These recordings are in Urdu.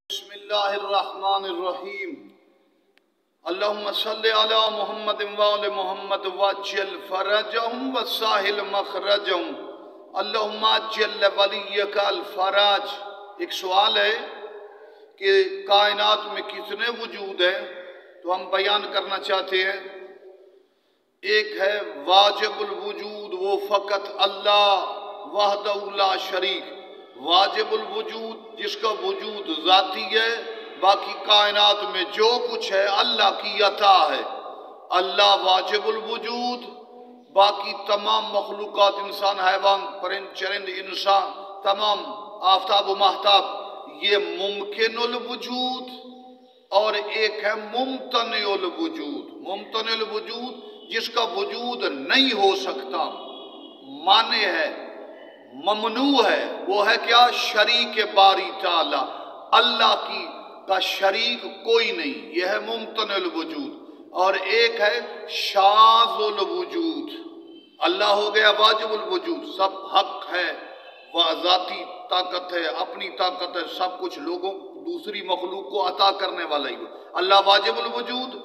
بسم اللہ الرحمن الرحیم اللہم صلی علی محمد وآل محمد واجل فرجہم وساہل مخرجہم اللہم اجل ولیک الفراج۔ ایک سوال ہے کہ کائنات میں کتنے وجود ہیں، تو ہم بیان کرنا چاہتے ہیں۔ ایک ہے واجب الوجود، وہ فقط اللہ وحدہ لا شریک، واجب الوجود جس کا وجود ذاتی ہے، باقی کائنات میں جو کچھ ہے اللہ کی عطا ہے۔ اللہ واجب الوجود، باقی تمام مخلوقات، انسان، حیوان، پرند چرند، انسان، تمام آفتاب و ماہتاب، یہ ممکن الوجود۔ اور ایک ہے ممتنع الوجود، ممتنع الوجود جس کا وجود نہیں ہو سکتا، مانع ہے، ممنوع ہے۔ وہ ہے کیا؟ شریک باری تعالی، اللہ کا شریک کوئی نہیں، یہ ہے ممتنع الوجود۔ اور ایک ہے شاذ الوجود، اللہ ہو گیا واجب الوجود، سب حق ہے، وہ ذاتی طاقت ہے، اپنی طاقت ہے، سب کچھ لوگوں دوسری مخلوق کو عطا کرنے والا ہی ہو۔ اللہ واجب الوجود،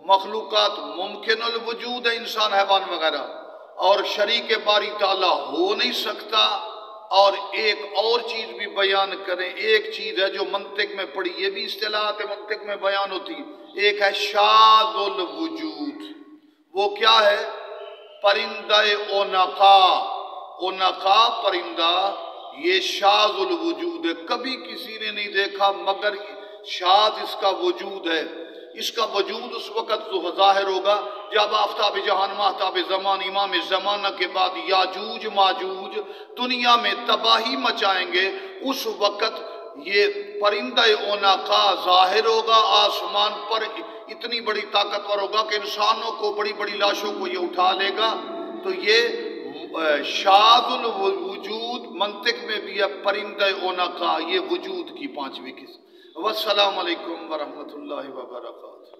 مخلوقات ممکن الوجود ہے، انسان، حیوان وغیرہ، اور شریک باری تعالی ہو نہیں سکتا۔ اور ایک اور چیز بھی بیان کریں، ایک چیز ہے جو منطق میں پڑھی، یہ بھی اصطلاحات منطق میں بیان ہوتی، ایک ہے شاذ الوجود۔ وہ کیا ہے؟ پرندہ اونقا، اونقا پرندہ، یہ شاذ الوجود ہے، کبھی کسی نے نہیں دیکھا مگر شاذ اس کا وجود ہے۔ اس کا وجود اس وقت ظاہر ہوگا جب آفتاب جہان، ماہتاب زمان، امام زمانہ کے بعد یاجوج ماجوج دنیا میں تباہی مچائیں گے، اس وقت یہ پرندہ اونقا ظاہر ہوگا آسمان پر، اتنی بڑی طاقتور ہوگا کہ انسانوں کو، بڑی بڑی لاشوں کو یہ اٹھا لے گا۔ تو یہ شاذ الوجود منطق میں بھی ہے، پرندہ اونقا، یہ وجود کی پانچویں قسم۔ والسلام علیکم ورحمۃ اللہ وبرکاتہ۔